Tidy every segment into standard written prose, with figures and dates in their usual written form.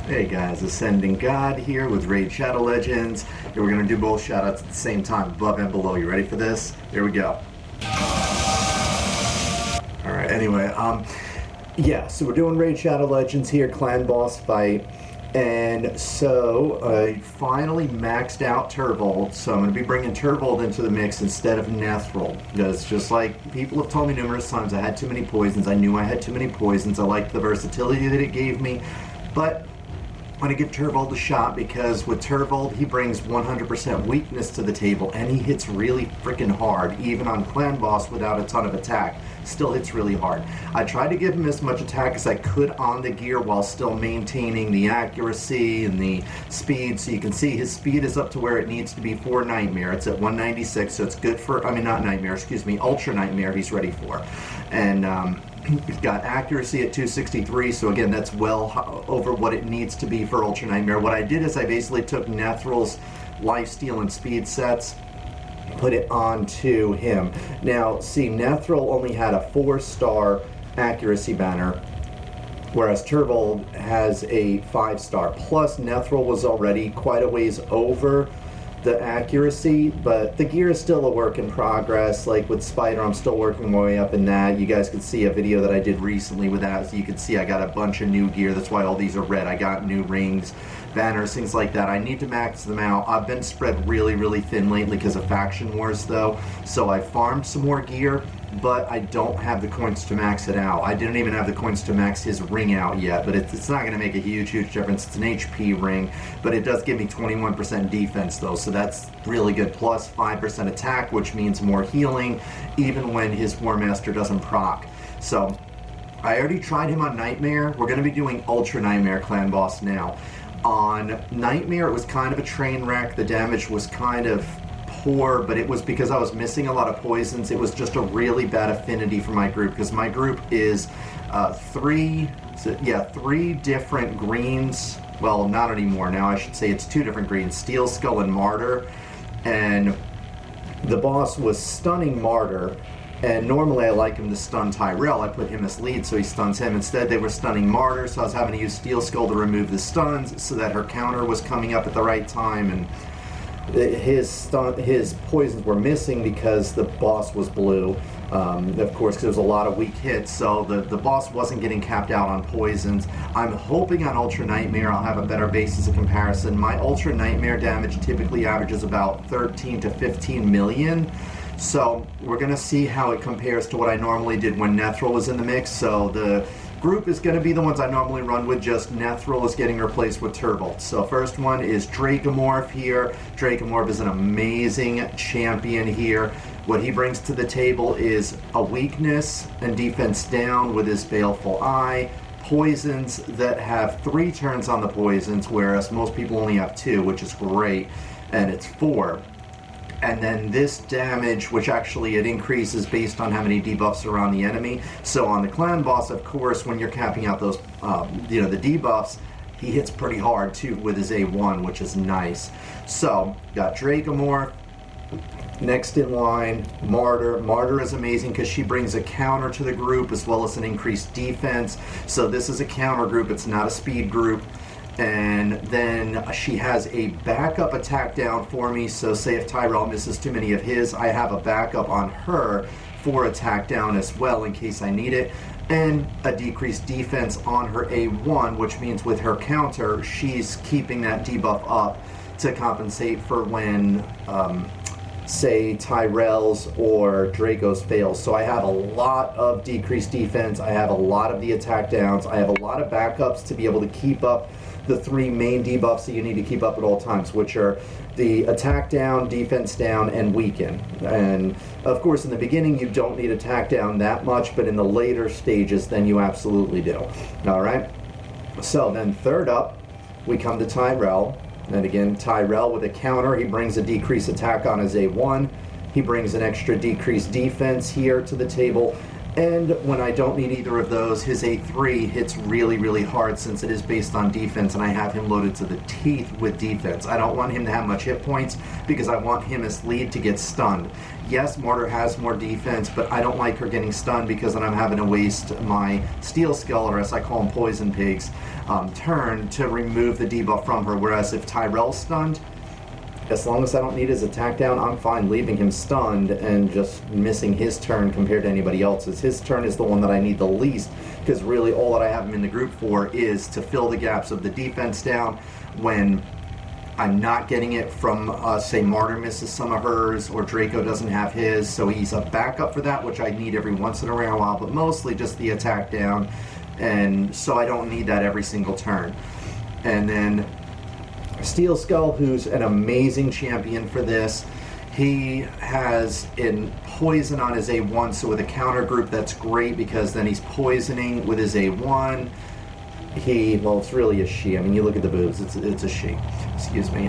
Hey guys, AscendantGod here with Raid Shadow Legends. And we're going to do both shoutouts at the same time, above and below. You ready for this? Here we go. Alright, anyway, yeah, so we're doing Raid Shadow Legends here, clan boss fight. And so, I finally maxed out Turvold, so I'm going to be bringing Turvold into the mix instead of Nethril. Because just like people have told me numerous times, I had too many poisons. I knew I had too many poisons. I liked the versatility that it gave me. But I'm going to give Turvold a shot because with Turvold, he brings 100% weakness to the table, and he hits really freaking hard, even on clan boss without a ton of attack. Still hits really hard. I tried to give him as much attack as I could on the gear while still maintaining the accuracy and the speed. So you can see his speed is up to where it needs to be for Nightmare. It's at 196, so it's good for, not Nightmare, excuse me, Ultra Nightmare he's ready for. And he's got accuracy at 263, so again, that's well over what it needs to be for Ultra Nightmare. What I did is I basically took Nethril's lifesteal and speed sets, put it onto him. Now, see, Nethril only had a 4-star accuracy banner, whereas Turvold has a 5-star. Plus, Nethril was already quite a ways over the accuracy, but the gear is still a work in progress. Like with Spider, I'm still working my way up in that. You guys could see a video that I did recently with that. So you can see I got a bunch of new gear. That's why all these are red. I got new rings, banners, things like that. I need to max them out. I've been spread really thin lately because of faction wars though. So I farmed some more gear, but I don't have the coins to max it out. I didn't even have the coins to max his ring out yet, but it's not going to make a huge difference. It's an HP ring, but it does give me 21% defense though, so that's really good. Plus 5% attack, which means more healing, even when his War Master doesn't proc. So I already tried him on Nightmare. We're going to be doing Ultra Nightmare clan boss now. On Nightmare, it was kind of a train wreck. The damage was kind of poor, but it was because I was missing a lot of poisons. It was just a really bad affinity for my group, because my group is three different greens. Well, not anymore. Now I should say it's 2 different greens, Steelskull and Martyr. And the boss was stunning Martyr, and normally I like him to stun Tayrel. I put him as lead so he stuns him. Instead they were stunning Martyr, so I was having to use Steelskull to remove the stuns so that her counter was coming up at the right time, and his poisons were missing because the boss was blue, of course, because there was a lot of weak hits, so the boss wasn't getting capped out on poisons. I'm hoping on Ultra Nightmare I'll have a better basis of comparison. My Ultra Nightmare damage typically averages about 13 to 15 million, so we're going to see how it compares to what I normally did when Nethril was in the mix. So the group is going to be the ones I normally run with, just Nethril is getting replaced with Turvold. So first one is Dracomorph here. Dracomorph is an amazing champion here. What he brings to the table is a weakness and defense down with his Baleful Eye, poisons that have 3 turns on the poisons, whereas most people only have 2, which is great, and it's 4. And then this damage, which actually it increases based on how many debuffs are on the enemy. So on the clan boss, of course, when you're capping out those, the debuffs, he hits pretty hard too with his A1, which is nice. So got Dracomorph. Next in line, Martyr. Martyr is amazing because she brings a counter to the group as well as an increased defense. So this is a counter group. It's not a speed group. And then she has a backup attack down for me, so say if Tayrel misses too many of his, I have a backup on her for attack down as well in case I need it, and a decreased defense on her A1, which means with her counter she's keeping that debuff up to compensate for when say Tayrel's or Draco's fails. So I have a lot of decreased defense, I have a lot of the attack downs, I have a lot of backups to be able to keep up the 3 main debuffs that you need to keep up at all times, which are the attack down, defense down, and weaken. And of course in the beginning you don't need attack down that much, but in the later stages then you absolutely do. Alright, so then third up we come to Tayrel. And again, Tayrel with a counter, he brings a decreased attack on his A1, he brings an extra decreased defense here to the table, And when I don't need either of those, his A3 hits really, really hard since it is based on defense, and I have him loaded to the teeth with defense. I don't want him to have much hit points because I want him as lead to get stunned. Yes, Martyr has more defense, but I don't like her getting stunned because then I'm having to waste my Steelskull, or as I call them, Poison Pigs, turn to remove the debuff from her. Whereas if Tayrel's stunned, as long as I don't need his attack down, I'm fine leaving him stunned and just missing his turn compared to anybody else's. His turn is the one that I need the least, because really all that I have him in the group for is to fill the gaps of the defense down when I'm not getting it from, say, Martyr misses some of hers, or Draco doesn't have his, so he's a backup for that, which I need every once in a while, but mostly just the attack down, and so I don't need that every single turn. And then Steelskull, who's an amazing champion for this. He has in poison on his A1, so with a counter group that's great because then he's poisoning with his A1. Well, it's really a she. I mean, you look at the boobs, it's a she. Excuse me.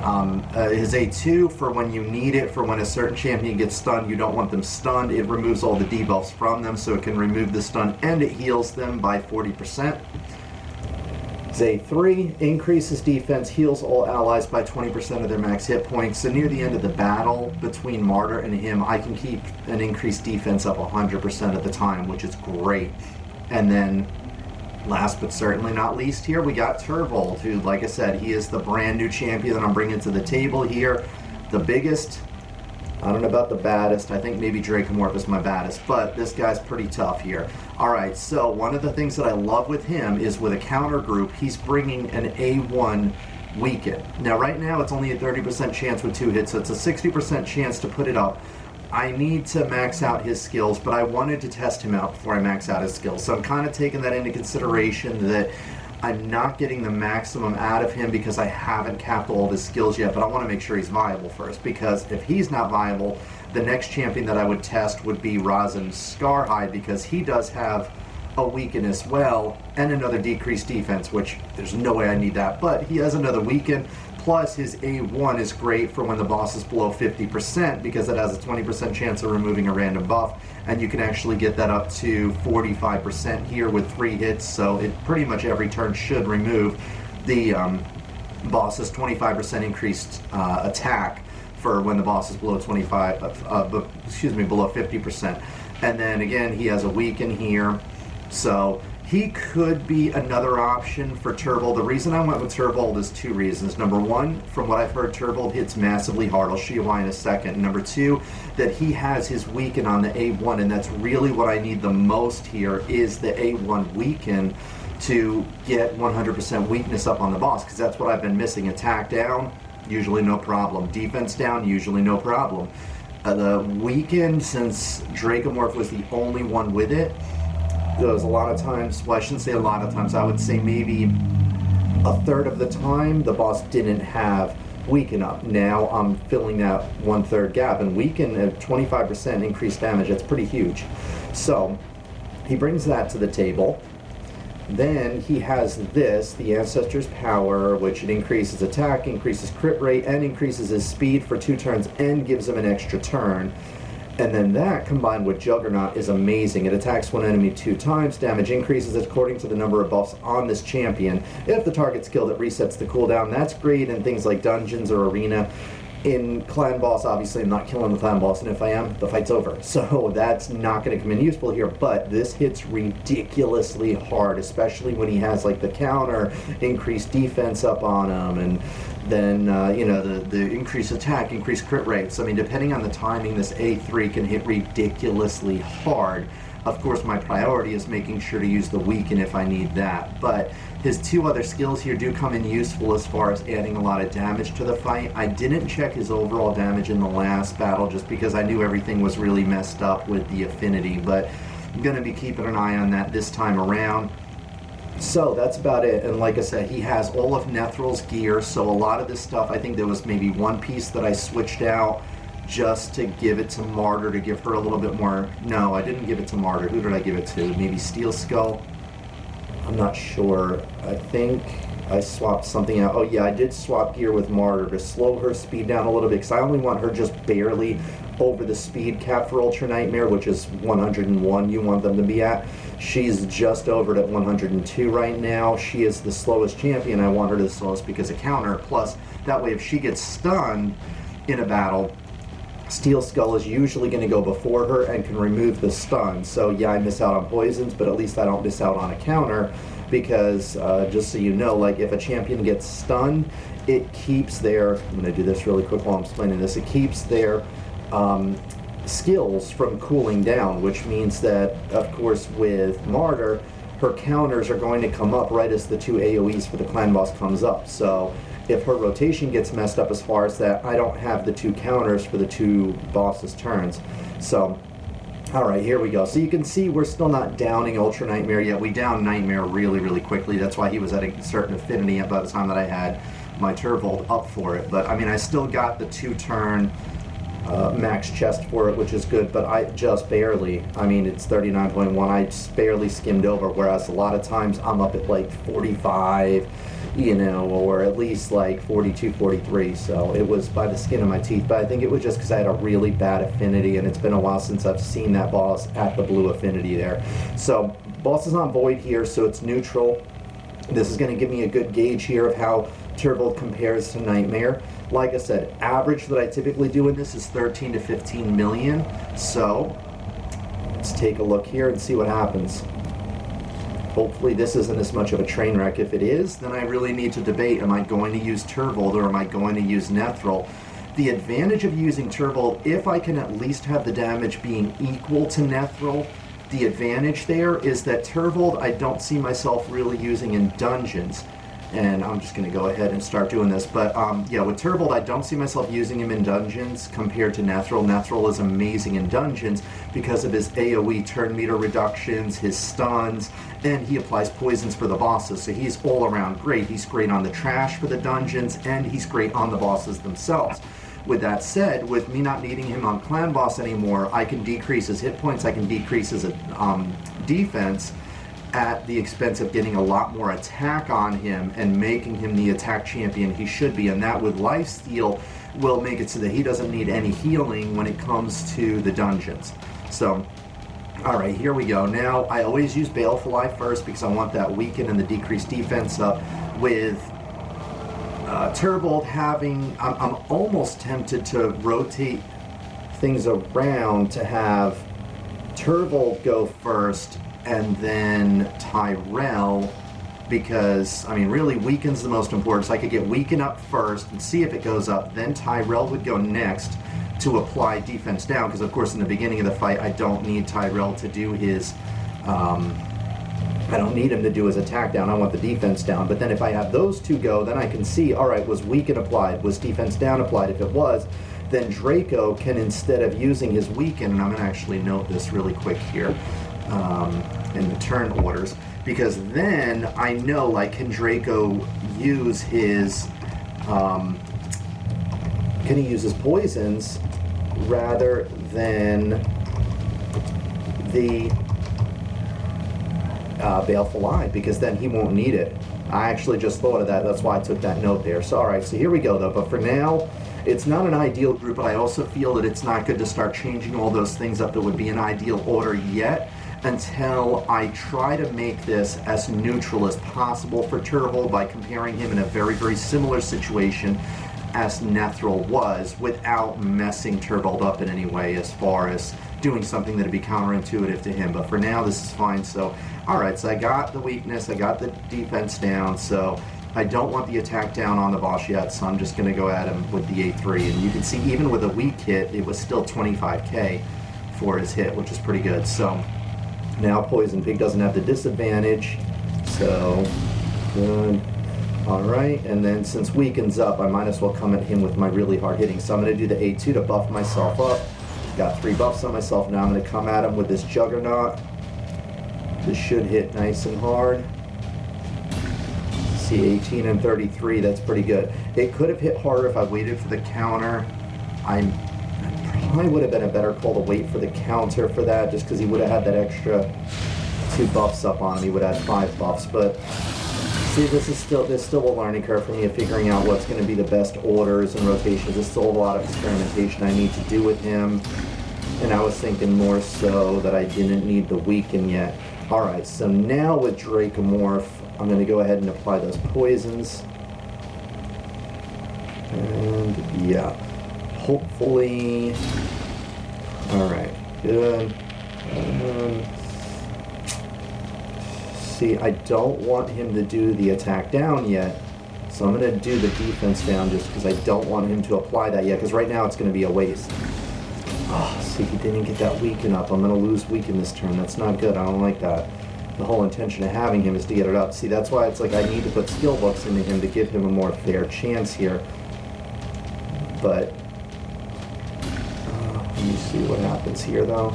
His A2 for when you need it, for when a certain champion gets stunned, you don't want them stunned. It removes all the debuffs from them, so it can remove the stun and it heals them by 40%. A3 increases defense, heals all allies by 20% of their max hit points. So near the end of the battle between Martyr and him, I can keep an increased defense up 100% of the time, which is great. And then last but certainly not least here, we got Turvold, who, like I said, he is the brand new champion that I'm bringing to the table here. The biggest, I don't know about the baddest, I think maybe Dracomorph is my baddest, but this guy's pretty tough here. Alright, so one of the things that I love with him is with a counter group, he's bringing an A1 weaken. Now right now it's only a 30% chance with 2 hits, so it's a 60% chance to put it up. I need to max out his skills, but I wanted to test him out before I max out his skills. So I'm kind of taking that into consideration, that I'm not getting the maximum out of him because I haven't capped all of his skills yet, but I want to make sure he's viable first, because if he's not viable, the next champion that I would test would be Rosin Scarhide, because he does have a weaken as well, and another decreased defense, which there's no way I need that, but he has another weaken, plus his A1 is great for when the boss is below 50%, because it has a 20% chance of removing a random buff, and you can actually get that up to 45% here with 3 hits, so it pretty much every turn should remove the boss's 25% increased attack for when the boss is below below 50%. And then again, he has a weaken here, so he could be another option for Turvold. The reason I went with Turvold is 2 reasons. Number 1, from what I've heard, Turvold hits massively hard. I'll show you why in a second. Number 2, that he has his weaken on the A1, and that's really what I need the most here, is the A1 weaken to get 100% weakness up on the boss, because that's what I've been missing. Attack down, usually no problem. Defense down, usually no problem. The weaken, since Dracomorph was the only one with it, there was a lot of times, well, I shouldn't say a lot of times, I would say maybe a third of the time the boss didn't have weaken up. Now I'm filling that 1/3 gap, and weaken at 25% increased damage, that's pretty huge. So he brings that to the table. Then he has this, the Ancestor's Power, which it increases attack, increases crit rate, and increases his speed for 2 turns, and gives him an extra turn. And then that, combined with Juggernaut, is amazing. It attacks one enemy 2 times, damage increases according to the number of buffs on this champion. If the target's killed, it resets the cooldown. That's great in things like dungeons or arena. In Clan Boss, obviously I'm not killing the Clan Boss, and if I am, the fight's over. So that's not going to come in useful here, but this hits ridiculously hard, especially when he has like the counter, increased defense up on him, and then, you know, the increased attack, increased crit rates. I mean, depending on the timing, this A3 can hit ridiculously hard. Of course, my priority is making sure to use the weaken if I need that, but his 2 other skills here do come in useful as far as adding a lot of damage to the fight. I didn't check his overall damage in the last battle just because I knew everything was really messed up with the affinity, but I'm going to be keeping an eye on that this time around. So that's about it, and like I said, he has all of Nethral's gear, so a lot of this stuff, I think there was maybe 1 piece that I switched out just to give it to Martyr, to give her a little bit more. No, I didn't give it to Martyr. Who did I give it to? Maybe Steelskull? I'm not sure. I think I swapped something out. Oh yeah, I did swap gear with Martyr to slow her speed down a little bit, because I only want her just barely over the speed cap for Ultra Nightmare, which is 101 you want them to be at. She's just over at 102 right now. She is the slowest champion. I want her to the slowest because of counter. Plus, that way if she gets stunned in a battle, Steelskull is usually going to go before her and can remove the stun. So yeah, I miss out on poisons, but at least I don't miss out on a counter because, just so you know, like if a champion gets stunned, it keeps their, I'm going to do this really quick while I'm explaining this, it keeps their skills from cooling down, which means that, of course, with Martyr, her counters are going to come up right as the 2 AoEs for the clan boss comes up. So if her rotation gets messed up as far as that, I don't have the 2 counters for the 2 bosses' turns. So, alright, here we go. So you can see we're still not downing Ultra Nightmare yet. We down Nightmare really, really quickly. That's why he was at a certain affinity by the time that I had my Turvold up for it. But, I mean, I still got the 2-turn max chest for it, which is good, but I just barely, I mean, it's 39.1, I just barely skimmed over, whereas a lot of times I'm up at like 45, you know, or at least like 42, 43, so it was by the skin of my teeth. But I think it was just because I had a really bad affinity, and it's been a while since I've seen that boss at the blue affinity there. So boss is on void here, so it's neutral. This is going to give me a good gauge here of how Turvold compares to Nightmare. Like I said, average that I typically do in this is 13 to 15 million. So let's take a look here and see what happens. Hopefully this isn't as much of a train wreck. If it is, then I really need to debate, am I going to use Turvold or am I going to use Nethril? The advantage of using Turvold, if I can at least have the damage being equal to Nethril, the advantage there is that Turvold I don't see myself really using in dungeons. And I'm just going to go ahead and start doing this. But yeah, with Turvold, I don't see myself using him in dungeons compared to Nethril. Nethril is amazing in dungeons because of his AoE turn meter reductions, his stuns, and he applies poisons for the bosses. So he's all around great. He's great on the trash for the dungeons, and he's great on the bosses themselves. With that said, with me not needing him on clan boss anymore, I can decrease his hit points, I can decrease his defense, at the expense of getting a lot more attack on him and making him the attack champion he should be. And that with lifesteal will make it so that he doesn't need any healing when it comes to the dungeons. So, alright, here we go. Now, I always use Baleful Eye first because I want that weaken and the decreased defense up. With Turvold having, I'm almost tempted to rotate things around to have Turvold go first and then Tayrel, because, I mean, really weaken's the most important. So I could get weaken up first and see if it goes up, then Tayrel would go next to apply defense down, because of course in the beginning of the fight I don't need Tayrel to do his, I don't need him to do his attack down, I want the defense down. But then if I have those two go, then I can see, alright, was weaken applied, was defense down applied? If it was, then Draco can, instead of using his weaken, and I'm going to actually note this really quick here, in the turn orders, because then I know, like, can Draco use his, can he use his poisons rather than the Baleful Eye, because then he won't need it. I actually just thought of that, that's why I took that note there. So alright, so here we go though, but for now, it's not an ideal group, but I also feel that it's not good to start changing all those things up that would be an ideal order yet, until I try to make this as neutral as possible for Turvold by comparing him in a very, very similar situation as Nethril was, without messing Turvold up in any way as far as doing something that would be counterintuitive to him. But for now, this is fine. So, alright, so I got the weakness, I got the defense down, so I don't want the attack down on the boss yet, so I'm just going to go at him with the A3. And you can see, even with a weak hit, it was still 25k for his hit, which is pretty good. So now Poison Pig doesn't have the disadvantage, so good. Alright, and then since weaken's up, I might as well come at him with my really hard hitting. So I'm going to do the A2 to buff myself up. Got 3 buffs on myself. Now I'm going to come at him with this Juggernaut. This should hit nice and hard. See, 18 and 33, that's pretty good. It could have hit harder if I waited for the counter. I probably would have been a better call to wait for the counter for that, just because he would have had that extra 2 buffs up on him. He would have had 5 buffs, but See, there's still a learning curve for me of figuring out what's going to be the best orders and rotations. There's still a lot of experimentation I need to do with him. And I was thinking more so that I didn't need the weaken yet. Alright, so now with Dracomorph, I'm going to go ahead and apply those poisons. And yeah, hopefully... Alright, good. See, I don't want him to do the attack down yet, so I'm going to do the defense down just because I don't want him to apply that yet, because right now it's going to be a waste. Oh, see, he didn't get that weaken up. I'm going to lose weaken this turn. That's not good. I don't like that. The whole intention of having him is to get it up. See, that's why it's like I need to put skill books into him to give him a more fair chance here. But, let me see what happens here, though.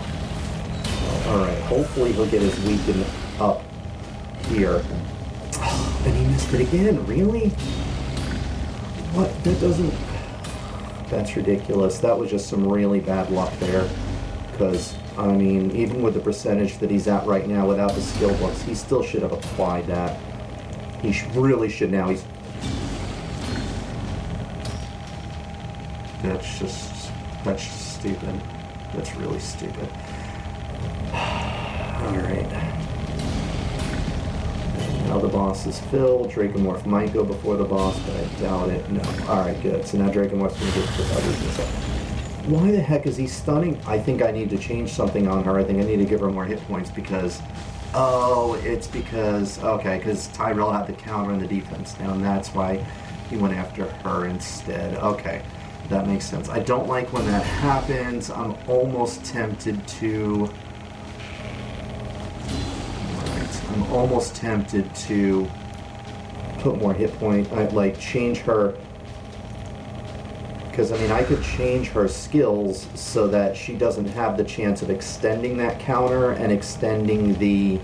Alright, hopefully he'll get his weaken up here. Oh, and he missed it again. Really? What? That doesn't... That's ridiculous. That was just some really bad luck there. Because, I mean, even with the percentage that he's at right now without the skill books, he still should have applied that. He really should now. That's just stupid. That's really stupid. Alright. Now the boss is filled. Dracomorph might go before the boss, but I doubt it. No. Alright, good. So now Dracomorph's going to get the weakness up. Why the heck is he stunning? I think I need to change something on her. I think I need to give her more hit points because... Oh, it's because... Okay, because Tayrel had the counter and the defense down. And that's why he went after her instead. Okay, that makes sense. I don't like when that happens. I'm almost tempted to... I'm almost tempted to put more hit point, like change her, because I mean I could change her skills so that she doesn't have the chance of extending that counter and extending the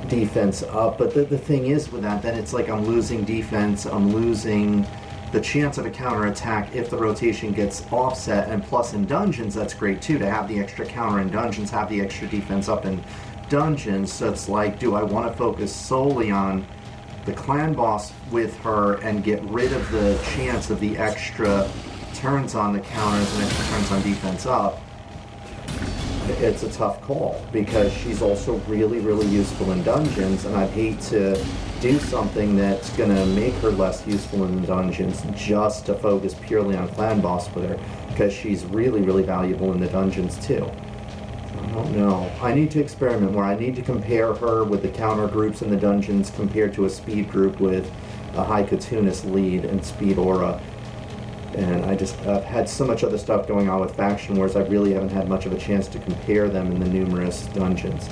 defense up, but the thing is with that, then it's like I'm losing defense, I'm losing the chance of a counter attack if the rotation gets offset, and plus in dungeons that's great too, to have the extra counter in dungeons, have the extra defense up in dungeons. So it's like, do I want to focus solely on the clan boss with her and get rid of the chance of the extra turns on the counters and extra turns on defense up? It's a tough call because she's also really, really useful in dungeons, and I'd hate to do something that's going to make her less useful in dungeons just to focus purely on clan boss with her, because she's really, really valuable in the dungeons too. I don't know. I need to experiment more. I need to compare her with the counter groups in the dungeons compared to a speed group with a high Cartoonist lead and speed aura. And I've had so much other stuff going on with Faction Wars, I really haven't had much of a chance to compare them in the numerous dungeons.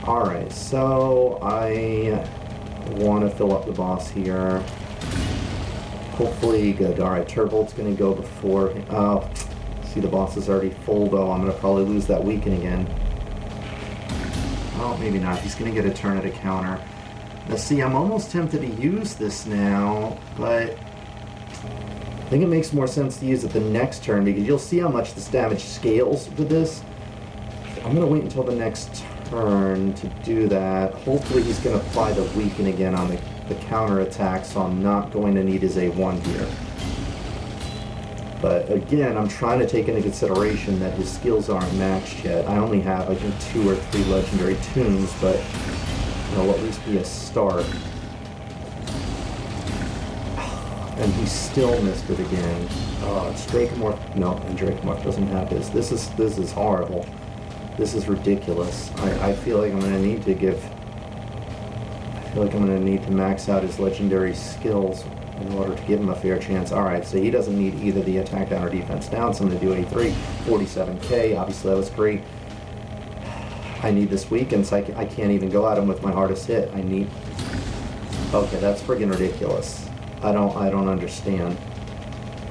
Alright, so I want to fill up the boss here. Hopefully good. Alright, Turvold's going to go before... Oh, see, the boss is already full, though. I'm going to probably lose that weaken again. Oh, maybe not. He's going to get a turn at a counter. Now, see, I'm almost tempted to use this now, but I think it makes more sense to use it the next turn, because you'll see how much this damage scales with this. I'm going to wait until the next turn to do that. Hopefully he's going to apply the weaken again on the counter attack, so I'm not going to need his A1 here. But again, I'm trying to take into consideration that his skills aren't matched yet. I only have, I think, 2 or 3 legendary tombs, but it'll at least be a start. And he still missed it again. Oh, it's Dracomorph. No, and Dracomorph doesn't have his. This is horrible. This is ridiculous. I feel like I'm going to need to give... I feel like I'm going to need to max out his legendary skills in order to give him a fair chance. Alright, so he doesn't need either the attack down or defense down, so I'm going to do A3, 47k. Obviously that was great. I need this weaken, so I can't even go at him with my hardest hit. I need... Okay, that's friggin' ridiculous. I don't understand.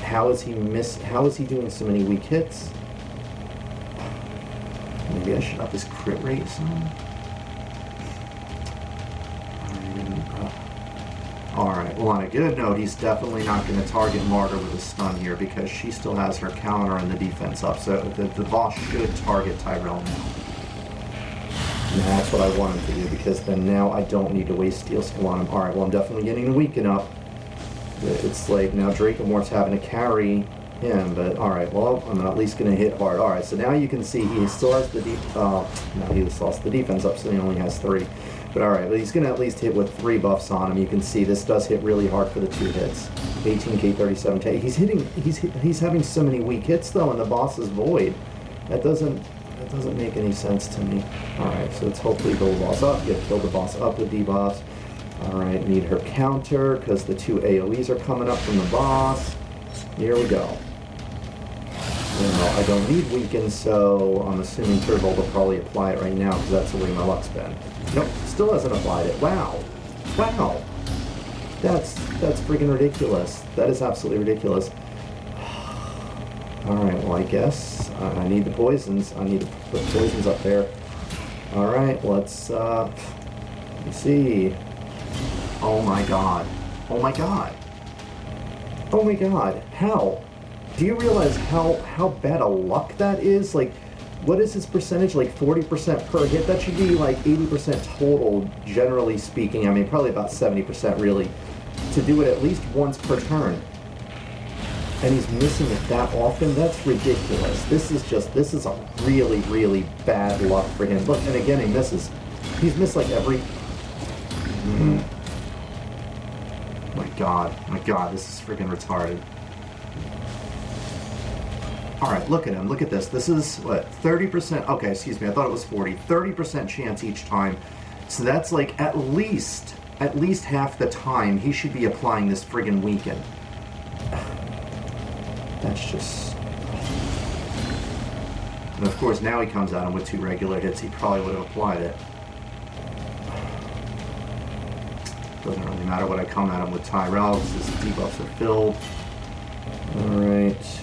How is he doing so many weak hits? Maybe I should up his crit rate some? Alright, well on a good note, he's definitely not going to target Martyr with a stun here because she still has her counter and the defense up, so the boss should target Tayrel now. And that's what I want him to do, because then now I don't need to waste Steelskull on him. Alright, well I'm definitely getting the weaken up. It's like now Dracomorph's having to carry him, but alright, well I'm at least going to hit hard. Alright, so now you can see he still has the no, he just lost the defense up, so he only has 3. But alright, but he's going to at least hit with 3 buffs on him. You can see this does hit really hard for the 2 hits. 18k, 37k. He's having so many weak hits though, and the boss is void. That doesn't make any sense to me. Alright, so let's hopefully build the boss up, kill the boss up with debuffs. Alright, need her counter, because the 2 AoEs are coming up from the boss. Here we go. I don't need weaken, so I'm assuming Turvold will probably apply it right now, because that's the way my luck's been. Nope, still hasn't applied it. Wow. Wow. That's freaking ridiculous. That is absolutely ridiculous. Alright, well I guess I need the poisons. I need to put poisons up there. Alright, let me see. Oh my god. Oh my god. Oh my god. How? Do you realize how bad a luck that is? Like, what is his percentage? Like 40% per hit? That should be like 80% total, generally speaking. I mean, probably about 70% really. To do it at least once per turn. And he's missing it that often? That's ridiculous. This is a really, really bad luck for him. Look, and again, he misses. He's missed like every... My god, this is freaking retarded. Alright, look at him, look at this. This is, what, 30%? Okay, excuse me, I thought it was 40. 30% chance each time. So that's like at least half the time he should be applying this friggin' weaken. That's just... And of course, now he comes at him with 2 regular hits. He probably would have applied it. Doesn't really matter what I come at him with Tayrel, because his debuffs are filled. Alright.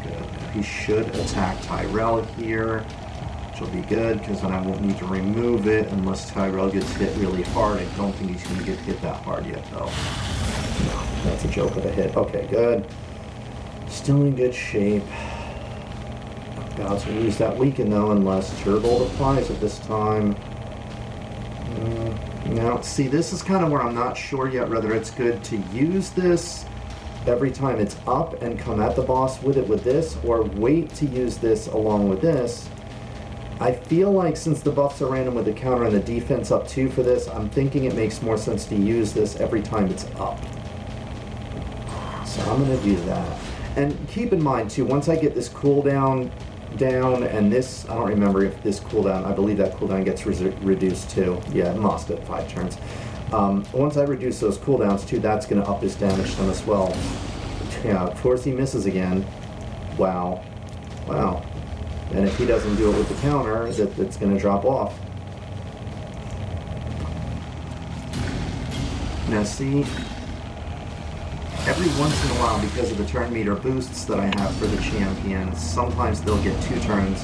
Good. He should attack Tayrel here, which will be good, because then I won't need to remove it unless Tayrel gets hit really hard. I don't think he's going to get hit that hard yet, though. No, that's a joke of a hit. Okay, good. Still in good shape. About to lose that weaken, though, unless Turvold applies it this time. Now, see, this is kind of where I'm not sure yet whether it's good to use this every time it's up and come at the boss with it with this, or wait to use this along with this. I feel like since the buffs are random with the counter and the defense up too for this, I'm thinking it makes more sense to use this every time it's up. So I'm going to do that. And keep in mind too, once I get this cooldown down, and this, I don't remember if this cooldown, I believe that cooldown gets reduced too. Yeah, it must at 5 turns. Once I reduce those cooldowns too, that's going to up his damage stun as well. Yeah, of course he misses again. Wow. Wow. And if he doesn't do it with the counter, it's going to drop off. Now see, every once in a while, because of the turn meter boosts that I have for the champions, sometimes they'll get 2 turns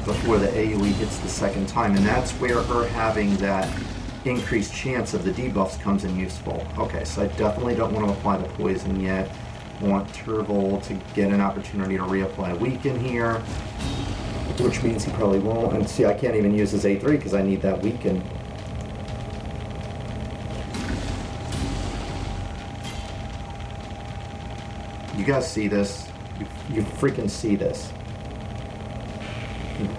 before the AoE hits the second time, and that's where her having that increased chance of the debuffs comes in useful. Okay, so I definitely don't want to apply the poison yet. I want Turvold to get an opportunity to reapply weaken here, which means he probably won't. And see, I can't even use his A3 because I need that weaken. You guys see this? You freaking see this.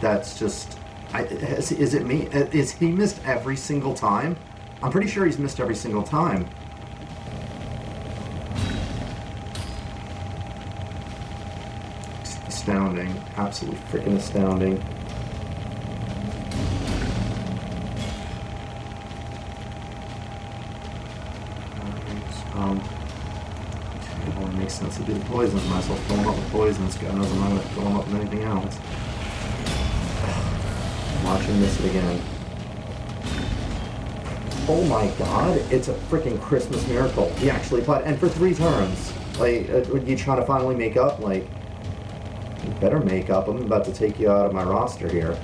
That's just... is it me? Is he missed every single time? I'm pretty sure he's missed every single time. It's astounding. Absolutely freaking astounding. It only makes sense to do the poisons. Might as well fill them up with poisons. God knows I'm not going to fill them up with anything else. Watch him miss it again. Oh my god, it's a freaking Christmas miracle. He actually applied, and for 3 turns. Like, are you trying to finally make up? Like, you better make up. I'm about to take you out of my roster here.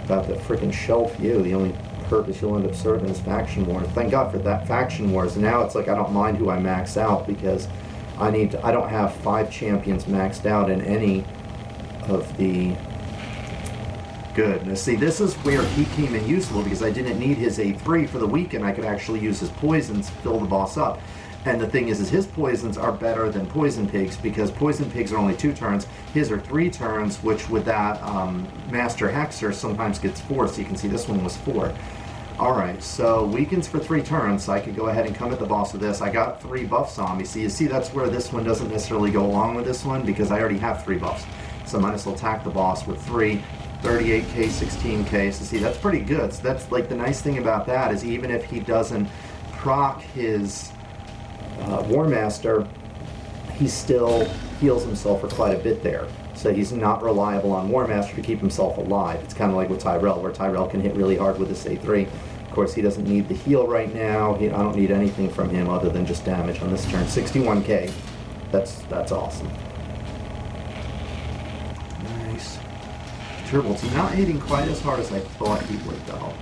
About to freaking shelf you. The only purpose you'll end up serving is faction wars. Thank God for that faction wars. Now it's like I don't mind who I max out because I don't have 5 champions maxed out in any of the Good. Now, see, this is where he came in useful because I didn't need his A3 for the weekend. I could actually use his poisons, fill the boss up. And the thing is his poisons are better than Poison Pigs because Poison Pigs are only 2 turns. His are 3 turns, which with that Master Hexer sometimes gets 4. So you can see this one was 4. Alright, so weakens for 3 turns, so I could go ahead and come at the boss with this. I got 3 buffs on me. So you see that's where this one doesn't necessarily go along with this one because I already have 3 buffs. So I might as well attack the boss with 3. 38k, 16k. So see, that's pretty good. So that's like the nice thing about that is even if he doesn't proc his War Master, he still heals himself for quite a bit there. So he's not reliable on War Master to keep himself alive. It's kind of like with Tayrel, where Tayrel can hit really hard with his A3. Of course, he doesn't need the heal right now. I don't need anything from him other than just damage on this turn. 61k. That's awesome. Nice. Turvold's not hitting quite as hard as I thought he would, though.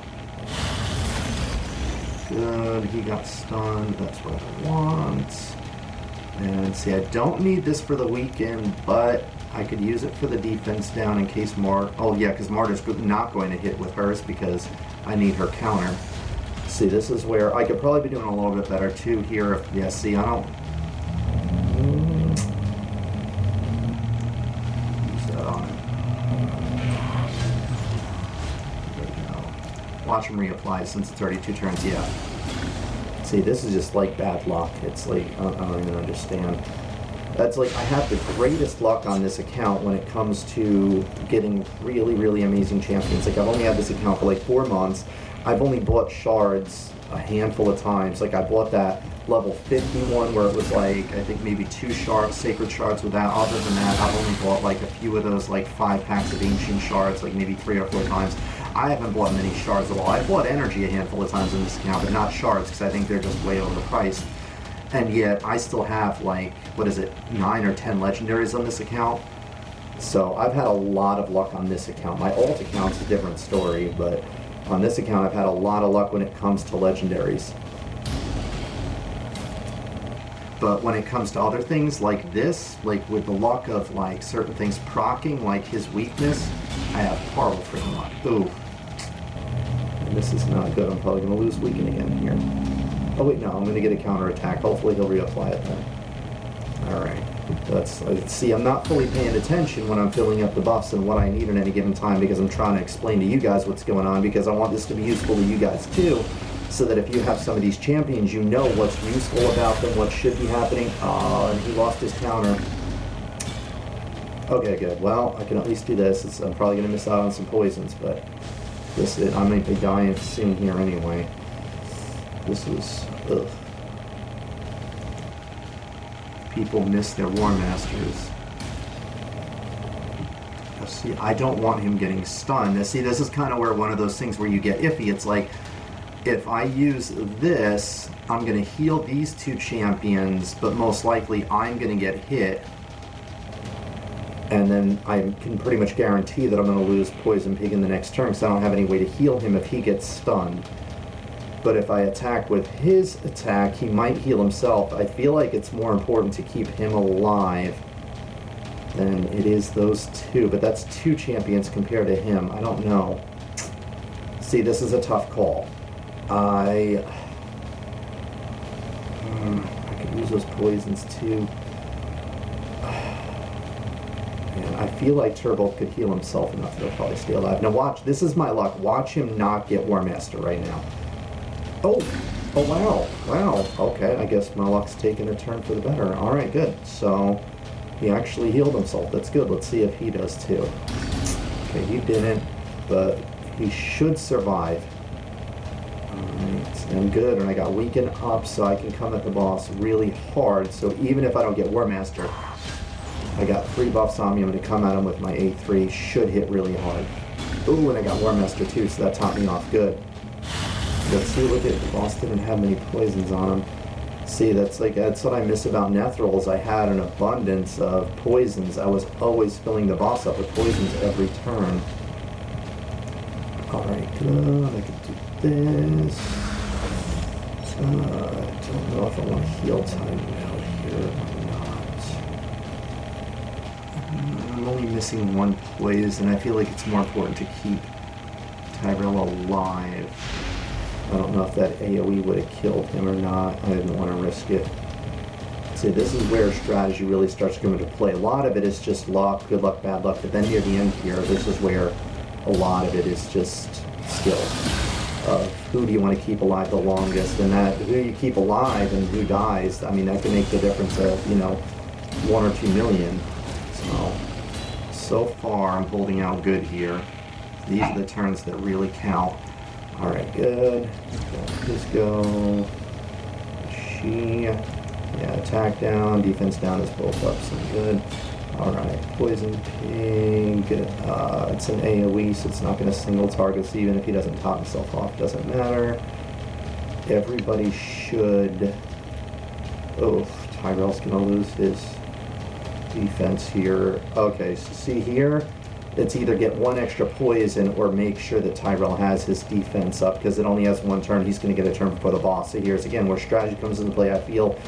Good, he got stunned, that's what I want. And see, I don't need this for the weekend, but I could use it for the defense down in case because Martyr's not going to hit with hers because I need her counter. See, this is where I could probably be doing a little bit better too here. Yeah, see, I don't... Use that on it. Watch him reapply since it's already 2 turns, yeah. See, this is just like bad luck. It's like, I don't even understand. That's like, I have the greatest luck on this account when it comes to getting really, really amazing champions. Like, I've only had this account for like 4 months. I've only bought shards a handful of times. Like, I bought that level 51 where it was like, I think maybe 2 shards, sacred shards with that. Other than that, I've only bought like a few of those like 5 packs of ancient shards, like maybe 3 or 4 times. I haven't bought many shards at all. I've bought energy a handful of times in this account, but not shards because I think they're just way overpriced. And yet, I still have like, 9 or 10 legendaries on this account. So I've had a lot of luck on this account. My alt account's a different story, but on this account I've had a lot of luck when it comes to legendaries. But when it comes to other things like this, like with the luck of like certain things proccing, like his weakness, I have horrible freaking luck. Ooh. And this is not good. I'm probably going to lose weaken again here. Oh wait, no, I'm going to get a counter attack. Hopefully he'll reapply it then. Alright. See, I'm not fully paying attention when I'm filling up the buffs and what I need at any given time because I'm trying to explain to you guys what's going on because I want this to be useful to you guys too. So that if you have some of these champions, you know what's useful about them, what should be happening. Oh, and he lost his counter. Okay, good. Well, I can at least do this. I'm probably going to miss out on some poisons, but I might be dying soon here anyway. This was... ugh. People miss their War Masters. See, I don't want him getting stunned. See, this is kind of where one of those things where you get iffy. It's like, if I use this, I'm going to heal these 2 champions, but most likely I'm going to get hit. And then I can pretty much guarantee that I'm going to lose Poison Pig in the next turn because I don't have any way to heal him if he gets stunned. But if I attack with his attack, he might heal himself. I feel like it's more important to keep him alive than it is those 2. But that's 2 champions compared to him. I don't know. See, this is a tough call. I could use those poisons too. And I feel like Turvold could heal himself enough that he'll probably stay alive. Now watch, this is my luck. Watch him not get War Master right now. Oh wow. Wow. Okay, I guess my luck's taking a turn for the better. Alright, good. So he actually healed himself. That's good. Let's see if he does too. Okay, he didn't, but he should survive. Alright, and good, and I got weaken up so I can come at the boss really hard. So even if I don't get War Master, I got 3 buffs on me. I'm going to come at him with my A3. Should hit really hard. Ooh, and I got War Master too, so that topped me off good. Let's see, look at the boss didn't have many poisons on him. See, that's what I miss about Nethrils. I had an abundance of poisons. I was always filling the boss up with poisons every turn. Alright, good. I can do this. I don't know if I want to heal time out here or not. I'm only missing one poison. I feel like it's more important to keep Tayrel alive. I don't know if that AoE would have killed him or not. I didn't want to risk it. See, this is where strategy really starts to come into play. A lot of it is just luck, good luck, bad luck, but then near the end here, this is where a lot of it is just skill. Who do you want to keep alive the longest, and that who you keep alive and who dies, I mean, that can make the difference of, you know, 1 or 2 million. So far I'm holding out good here. These are the turns that really count. Alright, good. Let's go. Yeah, attack down, defense down is both up, so good. Alright, Poison Pig. It's an AoE, so it's not going to single target, so even if he doesn't top himself off, doesn't matter. Everybody should... Oh, Tayrel's going to lose his defense here. Okay, so see here, it's either get 1 extra poison or make sure that Tayrel has his defense up, because it only has 1 turn. He's going to get a turn before the boss. So here's again where strategy comes into play. I feel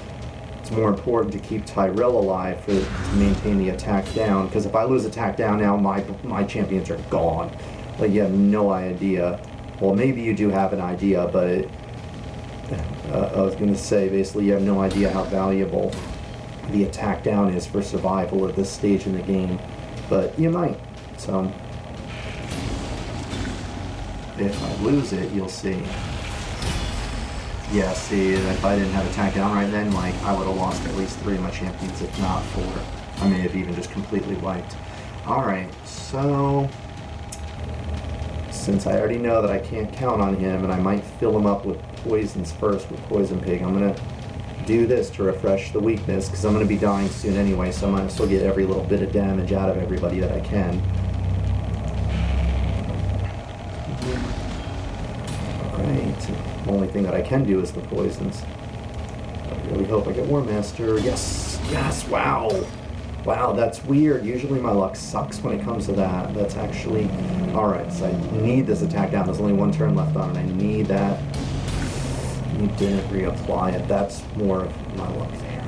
it's more important to keep Tayrel alive to maintain the attack down, because if I lose attack down now, my champions are gone. Like, you have no idea. Well, maybe you do have an idea, but I was going to say, basically, you have no idea how valuable the attack down is for survival at this stage in the game. But you might. So, if I lose it, you'll see. Yeah, see, if I didn't have attack down right then, like, I would have lost at least 3 of my champions, if not 4. I may have even just completely wiped. Alright, so... since I already know that I can't count on him, and I might fill him up with poisons first with Poison Pig, I'm going to do this to refresh the weakness, because I'm going to be dying soon anyway, so I might as well get every little bit of damage out of everybody that I can. Alright, the only thing that I can do is the poisons. I really hope I get War Master. Yes! Yes! Wow! Wow, that's weird. Usually my luck sucks when it comes to that. That's actually... Alright, so I need this attack down. There's only 1 turn left on it. I need that. I need to reapply it. That's more of my luck there.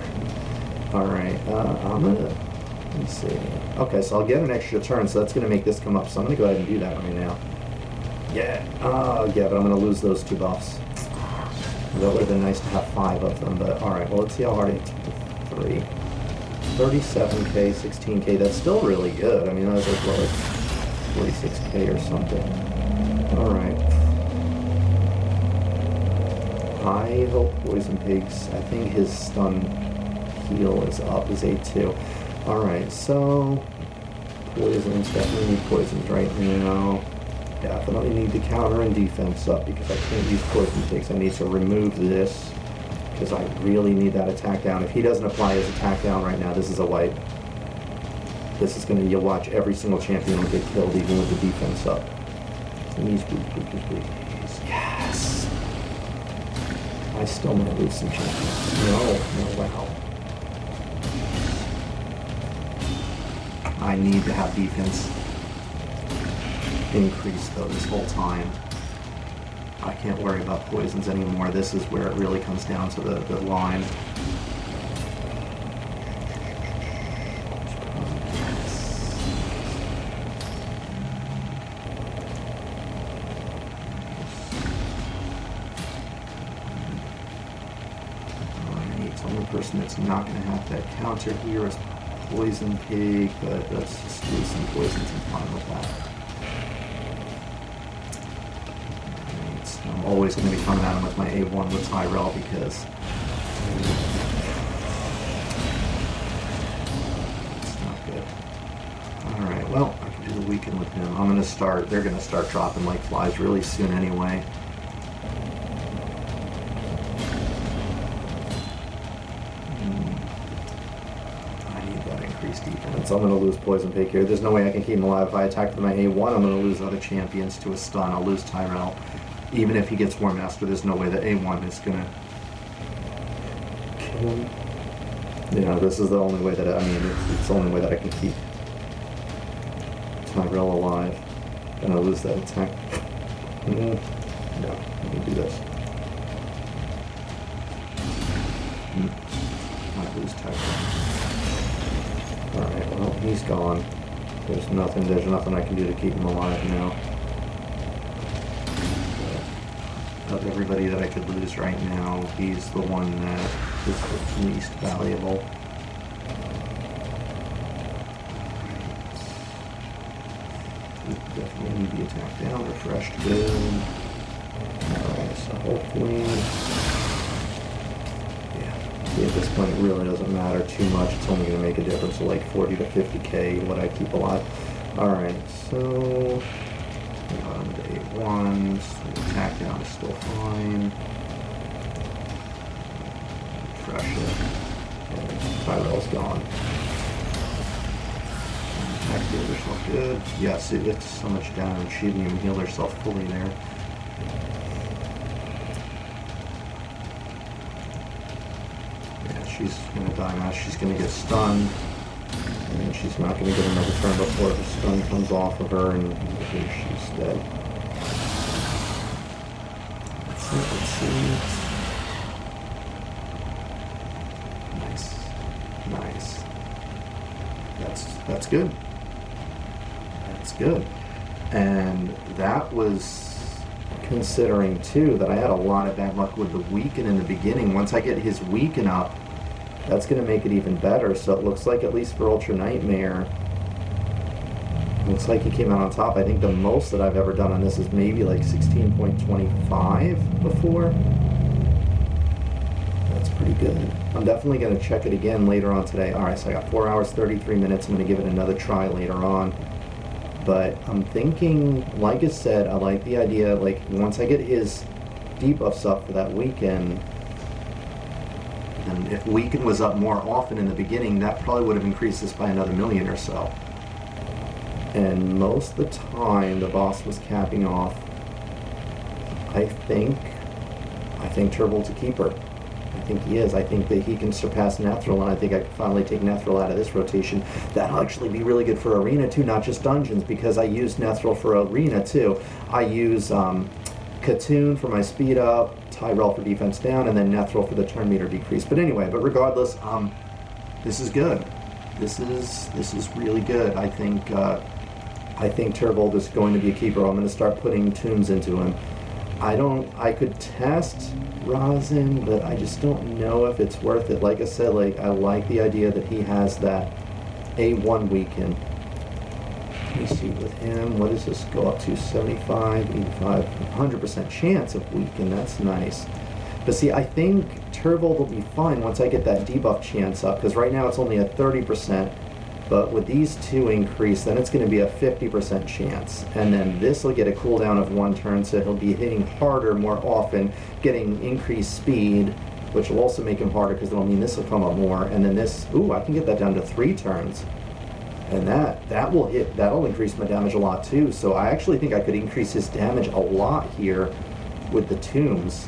Alright, I'm gonna... let me see. Okay, so I'll get an extra turn, so that's gonna make this come up. So I'm gonna go ahead and do that right now. Yeah, yeah, but I'm going to lose those 2 buffs. That would have been nice to have 5 of them, but alright, well, let's see how hard it is. 3. 37k, 16k, that's still really good. I mean, that was like, what, like 46k or something. Alright. I hope Poison Pigs, I think his stun heal is up, his A2. Alright, so... poisons, definitely need poisons right now. Definitely need the counter and defense up, because I can't use Poison Pigs. I need to remove this, because I really need that attack down. If he doesn't apply his attack down right now, this is a wipe. This is going to, you'll watch every single champion will get killed, even with the defense up. Please, please, please, please, please. Yes! I still might lose some champions. No, wow. I need to have defense increase though this whole time. I can't worry about poisons anymore. This is where it really comes down to the line. Alright, the only person that's not going to have that counter here is Poison Pig, but let's just do some poisons and fun with that. I'm always going to be coming at him with my A1 with Tayrel, because it's not good. Alright, well, I can do the weekend with him. I'm going to start, they're going to start dropping like flies really soon anyway. I need that increased defense. I'm going to lose Poison Pig here. There's no way I can keep him alive. If I attack with my A1, I'm going to lose other champions to a stun. I'll lose Tayrel. Even if he gets War Master, there's no way that A1 is gonna kill him. You know, this is the only way that it's the only way that I can keep Tayrel alive. And I lose that attack. No, let me do this. I lose Tayrel. Alright, well, he's gone. There's nothing I can do to keep him alive now. Of everybody that I could lose right now, he's the one that is the least valuable. Definitely need the attack down, refreshed, good. Alright, so hopefully... Yeah, see, at this point it really doesn't matter too much. It's only going to make a difference of like 40 to 50k what I keep alive. Alright, so... Bottom to 8-1s, the attack down is still fine. Refresh it. And Tayrel's gone. Attack heals herself good. Yes, it's so much damage. She didn't even heal herself fully there. Yeah, she's gonna die now. She's gonna get stunned. And she's not gonna get another turn before the stun comes off of her and she's dead. Let's see. Nice. That's good. That's good. And that was considering too that I had a lot of bad luck with the weaken in the beginning. Once I get his weaken up, that's going to make it even better. So it looks like, at least for Ultra Nightmare, looks like he came out on top. I think the most that I've ever done on this is maybe like 16.25 before. That's pretty good. I'm definitely going to check it again later on today. Alright, so I got 4 hours, 33 minutes. I'm going to give it another try later on. But I'm thinking, like I said, I like the idea, like, once I get his debuffs up for that weekend, and if weaken was up more often in the beginning, that probably would have increased this by another million or so. And most of the time, the boss was capping off. I think Turvold's a keeper. I think he is. I think that he can surpass Nethril, and I think I can finally take Nethril out of this rotation. That'll actually be really good for Arena too, not just Dungeons, because I use Nethril for Arena too. I use Katoon for my speed up, Tayrel for defense down, and then Nethril for the turn meter decrease. But anyway, regardless, this is good. This is really good. I think Turvold is going to be a keeper. I'm going to start putting tunes into him. I could test Rosin, but I just don't know if it's worth it. Like I said, I like the idea that he has that A1 weaken. Let me see with him, what does this go up to? 75, 85, 100% chance of weaken. That's nice. But see, I think Turvold will be fine once I get that debuff chance up, because right now it's only at 30%. But with these two increased, then it's going to be a 50% chance. And then this will get a cooldown of 1 turn, so he'll be hitting harder more often, getting increased speed, which will also make him harder, because it'll mean this will come up more. And then this, ooh, I can get that down to 3 turns. And that'll increase my damage a lot too. So I actually think I could increase his damage a lot here with the tombs.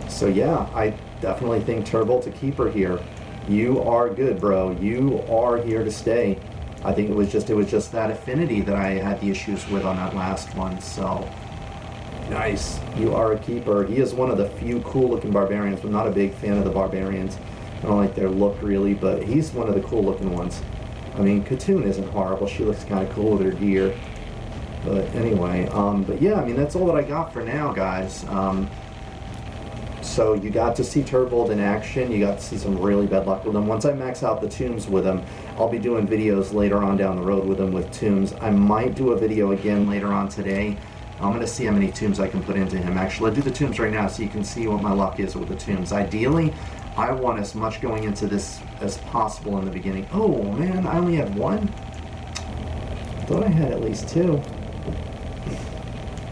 So yeah, I definitely think Turvold's a keeper here. You are good, bro. You are here to stay. I think it was just that affinity that I had the issues with on that last one. So nice. You are a keeper. He is one of the few cool looking barbarians. I'm not a big fan of the barbarians. I don't like their look really, but he's one of the cool looking ones. I mean, Katoon isn't horrible. She looks kind of cool with her gear. But anyway, but yeah, I mean, that's all that I got for now, guys. So you got to see Turvold in action. You got to see some really bad luck with him. Once I max out the tombs with him, I'll be doing videos later on down the road with him with tombs. I might do a video again later on today. I'm going to see how many tombs I can put into him. Actually, I'll do the tombs right now so you can see what my luck is with the tombs. Ideally, I want as much going into this as possible in the beginning. Oh, man, I only have 1? I thought I had at least 2.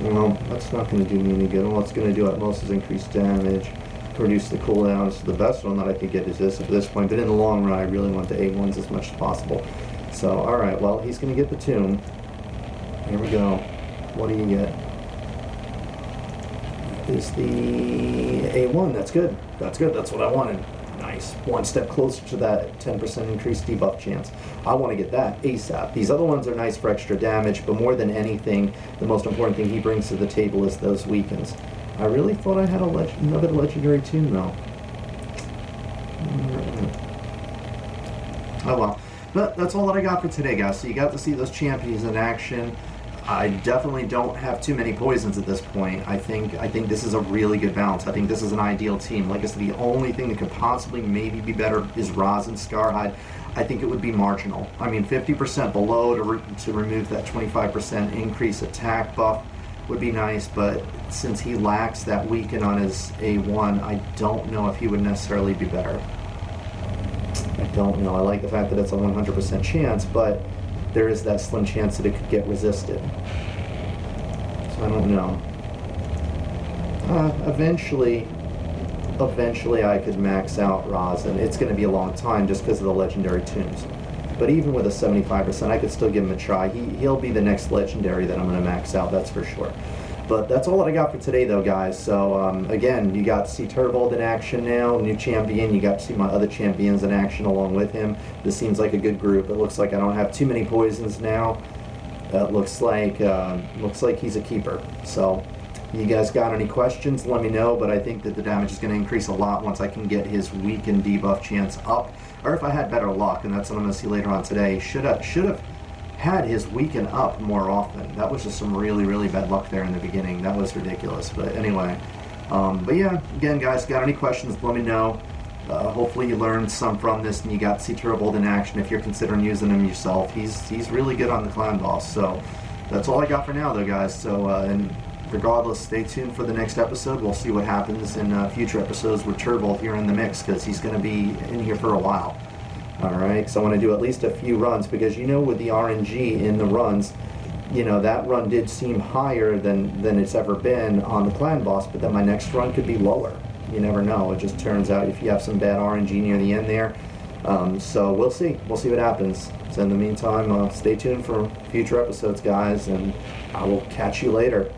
Well, that's not going to do me any good. All it's going to do at most is increase damage, reduce the cooldowns. So the best one that I could get is this at this point. But in the long run, I really want the A1s as much as possible. So, alright, well, he's going to get the tomb. Here we go. What do you get? Is the A1. That's good. That's good. That's what I wanted. Nice. 1 step closer to that 10% increased debuff chance. I want to get that ASAP. These other ones are nice for extra damage, but more than anything, the most important thing he brings to the table is those weakens. I really thought I had another legendary tomb, though. Oh well. But that's all that I got for today, guys. So you got to see those champions in action. I definitely don't have too many poisons at this point. I think this is a really good balance. I think this is an ideal team. Like I said, the only thing that could possibly maybe be better is Roz and Scarhide. I think it would be marginal. I mean, 50% below to remove that 25% increase attack buff would be nice, but since he lacks that weaken on his A1, I don't know if he would necessarily be better. I don't know. I like the fact that it's a 100% chance, but there is that slim chance that it could get resisted. So I don't know. Eventually I could max out Roz, and it's going to be a long time just because of the legendary tombs. But even with a 75%, I could still give him a try. He'll be the next legendary that I'm going to max out, that's for sure. But that's all that I got for today, though, guys. So, again, you got to see Turvold in action now, new champion. You got to see my other champions in action along with him. This seems like a good group. It looks like I don't have too many poisons now. It looks like he's a keeper. So, you guys got any questions, let me know. But I think that the damage is going to increase a lot once I can get his weaken debuff chance up. Or if I had better luck, and that's what I'm going to see later on today. Should have had his weaken up more often. That was just some really, really bad luck there in the beginning. That was ridiculous. But anyway, but yeah, again, guys, got any questions, let me know. Hopefully you learned some from this and you got to see Turvold in action if you're considering using him yourself. He's really good on the clan boss. So that's all I got for now, though, guys. So and regardless, stay tuned for the next episode. We'll see what happens in future episodes with Turvold here in the mix, because he's going to be in here for a while. Alright, so I want to do at least a few runs, because you know with the RNG in the runs, you know, that run did seem higher than it's ever been on the clan boss, but then my next run could be lower. You never know. It just turns out if you have some bad RNG near the end there. So we'll see. We'll see what happens. So in the meantime, stay tuned for future episodes, guys, and I will catch you later.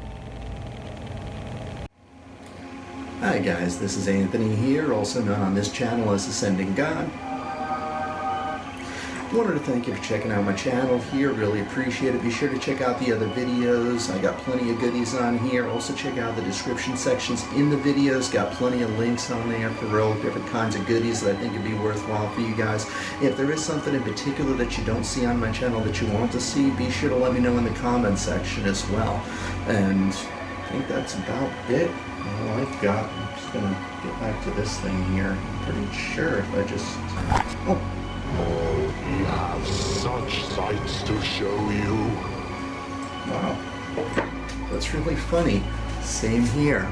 Hi guys, this is Anthony here, also known on this channel as AscendantGod. Wanted to thank you for checking out my channel here, really appreciate it. Be sure to check out the other videos. I got plenty of goodies on here. Also check out the description sections in the videos. Got plenty of links on there for real different kinds of goodies that I think would be worthwhile for you guys. If there is something in particular that you don't see on my channel that you want to see, be sure to let me know in the comment section as well. And I think that's about it. All I've got. I'm just gonna get back to this thing here. I'm pretty sure if I just... Oh, we have such sights to show you. wow. That's really funny. Same here.